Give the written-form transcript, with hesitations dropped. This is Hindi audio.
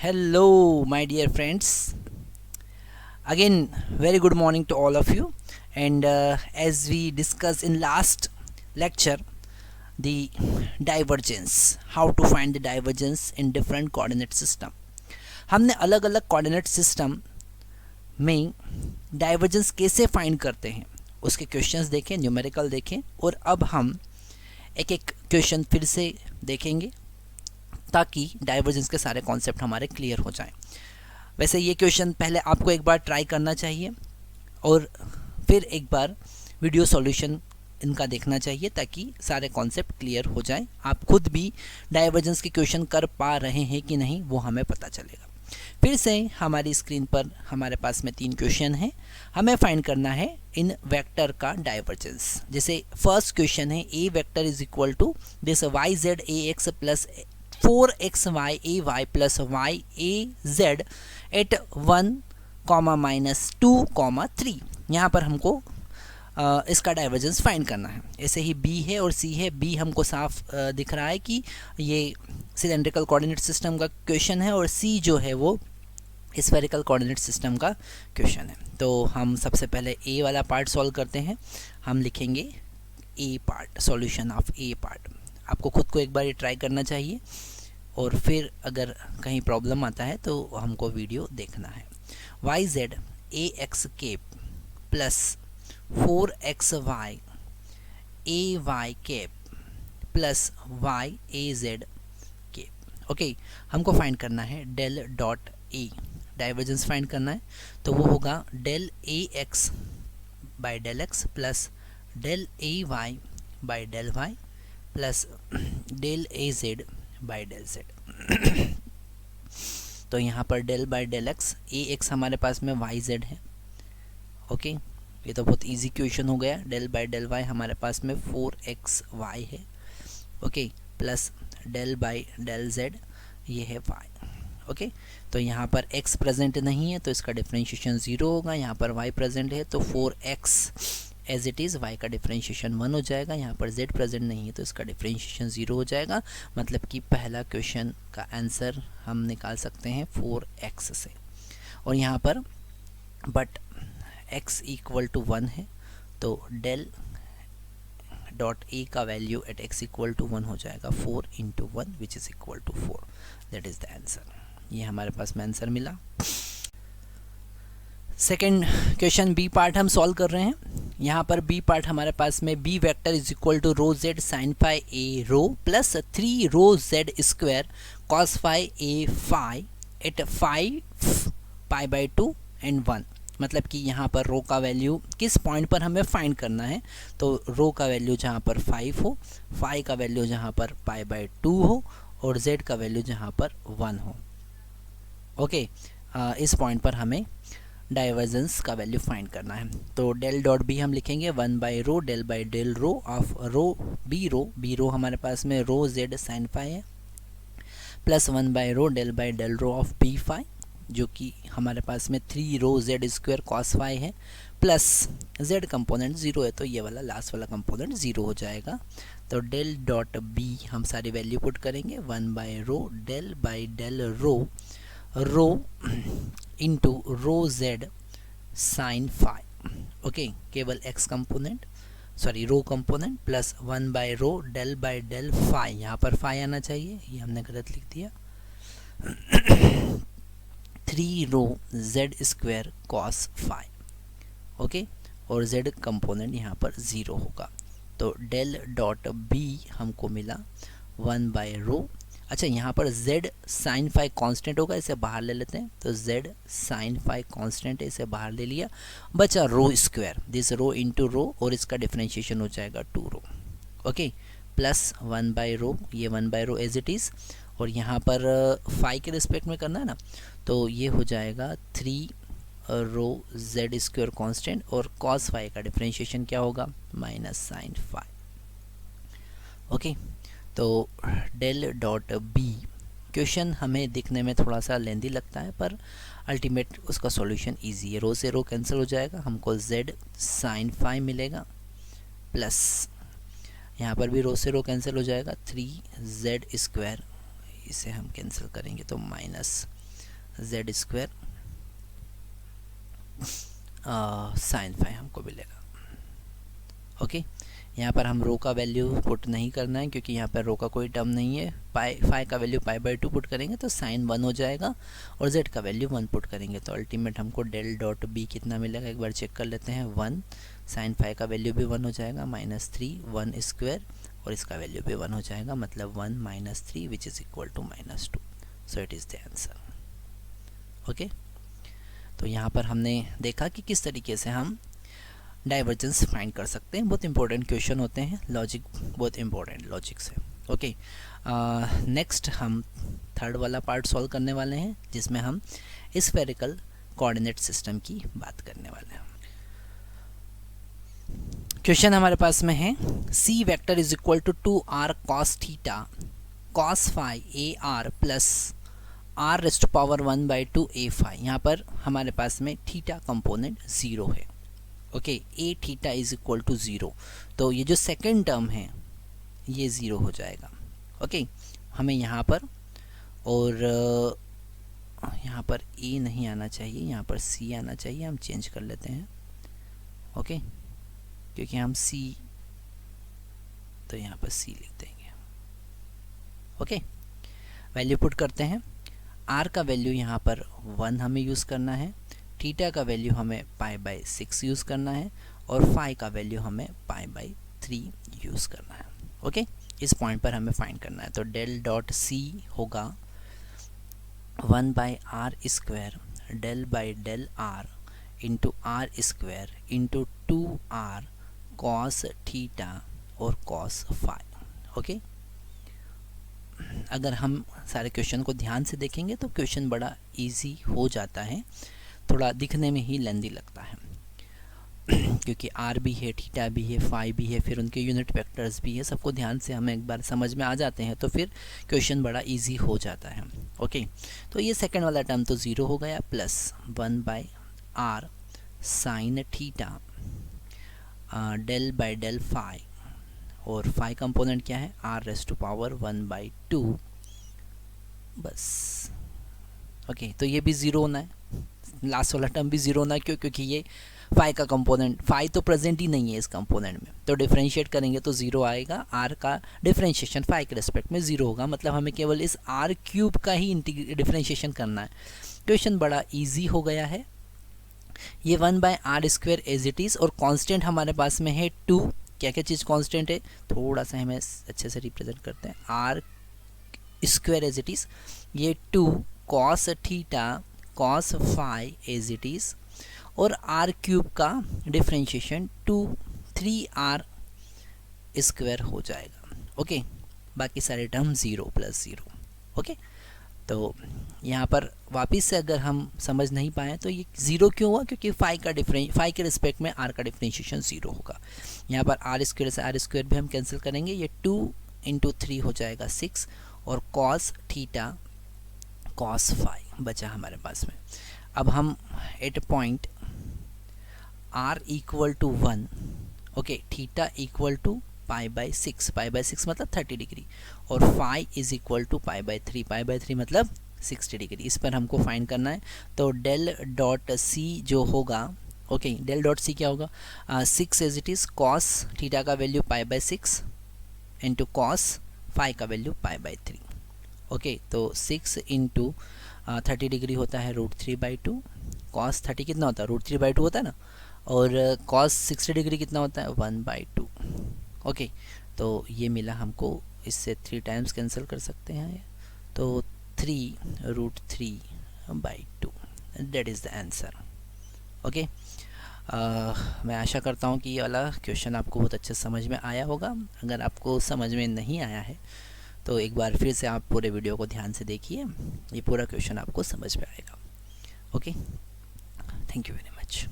Hello, my dear friends. Again, very good morning to all of you. And as we discussed in last lecture, the divergence, how to find the divergence in different coordinate system. हमने अलग अलग कोऑर्डिनेट सिस्टम में डाइवर्जेंस कैसे फाइंड करते हैं उसके क्वेश्चंस देखें, न्यूमेरिकल देखें, और अब हम एक एक क्वेश्चन फिर से देखेंगे ताकि डाइवर्जेंस के सारे कॉन्सेप्ट हमारे क्लियर हो जाएं। वैसे ये क्वेश्चन पहले आपको एक बार ट्राई करना चाहिए और फिर एक बार वीडियो सॉल्यूशन इनका देखना चाहिए ताकि सारे कॉन्सेप्ट क्लियर हो जाएं। आप खुद भी डाइवर्जेंस के क्वेश्चन कर पा रहे हैं कि नहीं वो हमें पता चलेगा। फिर से हमारी स्क्रीन पर हमारे पास में 3 क्वेश्चन हैं। हमें फाइंड करना है इन वेक्टर का डाइवर्जेंस। जैसे फर्स्ट क्वेश्चन है A vector is equal to this Y Z A X plus 4xy ay plus Y A Z at 1, -2, 3। यहाँ पर हमको इसका डाइवर्जेंस फाइंड करना है। ऐसे ही बी है और सी है। बी हमको साफ दिख रहा है कि ये सिलेंड्रिकल कोऑर्डिनेट सिस्टम का क्वेश्चन है और सी जो है वो स्फेरिकल कोऑर्डिनेट सिस्टम का क्वेश्चन है। तो हम सबसे पहले ए वाला पार्ट सॉल्व करते हैं। हम लिखेंगे A part, solution of A part. आपको खुद को एक बार ये ट्राई करना चाहिए और फिर अगर कहीं प्रॉब्लम आता है तो हमको वीडियो देखना है। Y Z A X cap plus 4xy A Y cap plus Y A Z cap. Okay, हमको फाइंड करना है del dot A, divergence find करना है। तो वो होगा del A X by del X plus del A Y by del Y plus del A Z by del Z. तो यहाँ पर del by del X, A X हमारे पास में वाई जेड है। ओके, ये तो बहुत इजी क्वेश्चन हो गया। डेल बाई डेल वाई हमारे पास में 4xy है। Okay, plus del by del Z ये है y। ओके, तो यहाँ पर x प्रेजेंट नहीं है तो इसका डिफरेंशिएशन 0 होगा। यहाँ पर y प्रेजेंट है तो 4x as it is, y का डिफरेंशिएशन 1 हो जाएगा। यहाँ पर z प्रेजेंट नहीं है तो इसका डिफरेंशिएशन 0 हो जाएगा। मतलब कि पहला क्वेश्चन का आंसर हम निकाल सकते हैं 4x से। और यहाँ पर बट x इक्वल टू 1 है तो डेल डॉट ए का value at x equal to 1 हो जाएगा 4 into 1 which is equal to 4। That is the answer. ये हमारे पास में आंसर मिला। सेकेंड क्वेश्चन बी पार्ट हम सॉल्व कर रहे हैं। यहाँ पर बी पार्ट हमारे पास में B vector is equal to rho Z sine phi A rho plus 3 rho Z square cos phi A phi at 5 pi by 2 and 1। मतलब कि यहाँ पर रो का वैल्यू किस पॉइंट पर हमें फाइंड करना है। तो रो का वैल्यू जहाँ पर 5 हो, फाई का वैल्यू जहाँ पर पाई बाई 2 हो और जेड का वैल्यू जहाँ पर 1 हो। ओके, इस पॉइंट पर हमें डाइवर्जेंस का वैल्यू फाइंड करना है। तो डेल डॉट बी हम लिखेंगे 1 by rho del by del rho of rho B rho हमारे पास में रो जेड साइन फाई है plus 1 by rho del rho of B phi जो कि हमारे पास में 3 rho Z square cos phi है प्लस जेड कंपोनेंट 0 है तो ये वाला लास्ट वाला कंपोनेंट 0 हो जाएगा। तो डेल डॉट बी हम सारी वैल्यू पुट करेंगे 1 by rho del rho into rho Z sine phi. Okay, केवल X component rho component plus 1 by del phi, यहाँ पर फाई आना चाहिए, ये हमने गलत लिख दिया। 3 rho Z square cos phi. Okay, और जेड कंपोनेंट यहाँ पर 0 होगा। तो डेल डॉट बी हमको मिला 1 बाई रो। अच्छा, यहाँ पर z साइन फाई कांस्टेंट होगा, इसे बाहर ले लेते हैं। तो z साइन फाई कांस्टेंट है, इसे बाहर ले लिया। बचा rho square, this rho into rho और इसका डिफरेंशिएशन हो जाएगा 2 rho. Okay, plus 1 by rho, ये 1 by rho as it is. और यहाँ पर फाई के रिस्पेक्ट में करना है ना, तो ये हो जाएगा 3 रो जेड स्क्वायर कांस्टेंट और कॉस फाई का डिफरेंशिएशन क्या होगा माइनस साइन फाई। ओके, तो डेल डॉट बी क्वेश्चन हमें दिखने में थोड़ा सा लेंदी लगता है पर अल्टीमेट उसका सॉल्यूशन इजी है। रो से रो कैंसिल हो जाएगा, हमको जेड साइन फाई मिलेगा प्लस यहाँ पर भी रो से रो कैंसिल हो जाएगा 3z स्क्वायर, इसे हम कैंसिल करेंगे तो minus Z square sine phi हमको मिलेगा। ओके, यहाँ पर हम रो का वैल्यू पुट नहीं करना है क्योंकि यहाँ पर रो का कोई टर्म नहीं है। पाई फाई का वैल्यू पाई बाई 2 पुट करेंगे तो साइन 1 हो जाएगा और जेड का वैल्यू 1 पुट करेंगे तो अल्टीमेट हमको डेल डॉट बी कितना मिलेगा एक बार चेक कर लेते हैं 1। साइन फाई का वैल्यू भी 1 हो जाएगा -3 1 स्क्वायर और इसका वैल्यू भी 1 हो जाएगा मतलब 1 - 3 which is equal to -2। So it is the answer. Okay, तो यहाँ पर हमने देखा कि किस तरीके से हम डाइवर्जेंस फाइंड कर सकते हैं। बहुत इंपॉर्टेंट क्वेश्चन होते हैं, लॉजिक बहुत इंपॉर्टेंट लॉजिक से। ओके, नेक्स्ट हम थर्ड वाला पार्ट सॉल्व करने वाले हैं जिसमें हम स्फेरिकल कोऑर्डिनेट सिस्टम की बात करने वाले हैं। क्वेश्चन हमारे पास में है C vector is equal to 2r cos theta cos phi A R plus r raise to power 1/2 a phi. यहाँ पर हमारे पास में थीटा कंपोनेंट 0 है। Okay, A theta is equal to 0, तो ये जो सेकेंड टर्म है ये 0 हो जाएगा। ओके, हमें यहाँ पर और यहाँ पर ए नहीं आना चाहिए, यहाँ पर सी आना चाहिए। हम चेंज कर लेते हैं। ओके, क्योंकि हम सी, तो यहाँ पर सी लिख देंगे। ओके, वैल्यू पुट करते हैं। आर का वैल्यू यहाँ पर 1 हमें यूज़ करना है, थीटा का वैल्यू हमें π/6 यूज़ करना है और फाई का वैल्यू हमें π/3 यूज़ करना है। ओके, इस पॉइंट पर हमें फाइंड करना है। तो डेल डॉट सी होगा 1/r² del by del R into R square into 2r cos theta और cos फाई। ओके, अगर हम सारे क्वेश्चन को ध्यान से देखेंगे तो क्वेश्चन बड़ा इजी हो जाता है, थोड़ा दिखने में ही लेंदी लगता है क्योंकि आर भी है, थीटा भी है, फाई भी है, फिर उनके यूनिट वेक्टर्स भी है। सबको ध्यान से हमें एक बार समझ में आ जाते हैं तो फिर क्वेश्चन बड़ा इजी हो जाता है। ओके, तो ये सेकंड वाला टर्म तो 0 हो गया plus 1/r sine theta del by del phi और फाई कंपोनेंट क्या है r रेज़ टू पावर 1/2 बस। ओके, तो ये भी 0 होना है, लास्ट वाला टर्म भी 0 होना है। क्यों? क्योंकि ये फाई का कंपोनेंट, फाई तो प्रेजेंट ही नहीं है इस कंपोनेंट में, तो डिफरेंशिएट करेंगे तो 0 आएगा। r का डिफरेंशिएशन फाई के रिस्पेक्ट में 0 होगा, मतलब हमें केवल इस r³ का ही डिफरेंशिएशन करना है। क्वेश्चन बड़ा इजी हो गया है। ये 1/r² एज इट इज़ और कांस्टेंट हमारे पास में है 2। क्या क्या चीज़ कांस्टेंट है, थोड़ा सा हमें अच्छे से रिप्रेजेंट करते हैं। r² एज इट इज़, ये 2 cos theta cos phi as it is और r³ का डिफरेंशिएशन 3r² हो जाएगा। ओके, बाकी सारे टर्म 0 + 0। ओके, तो यहाँ पर वापस से अगर हम समझ नहीं पाए तो ये 0 क्यों हुआ, क्योंकि फाई के रिस्पेक्ट में r का डिफरेंशिएशन 0 होगा। यहाँ पर r² से r² भी हम कैंसिल करेंगे, ये 2 × 3 हो जाएगा 6 और cos थीटा cos फाई बचा हमारे पास में। अब हम at point r = 1, okay, theta = π/6, π/6 मतलब 30 डिग्री और फाई इज इक्वल टू π/3, π/3 मतलब 60 डिग्री। इस पर हमको फाइंड करना है। तो डेल डॉट सी जो होगा, ओके, डेल डॉट सी क्या होगा, 6 as it is cos theta का वैल्यू π/6 इंटू cos फाई का वैल्यू π/3। ओके, तो 6 × 30 डिग्री होता है √3/2, cos 30 कितना होता है √3/2 होता है ना, और cos 60 डिग्री कितना होता है 1/2। ओके, तो ये मिला हमको, इससे 3 टाइम्स कैंसिल कर सकते हैं, तो 3 √3/2 that is the answer. Okay, मैं आशा करता हूँ कि ये वाला क्वेश्चन आपको बहुत अच्छे समझ में आया होगा। अगर आपको समझ में नहीं आया है तो एक बार फिर से आप पूरे वीडियो को ध्यान से देखिए, ये पूरा क्वेश्चन आपको समझ में आएगा। Okay, thank you very much.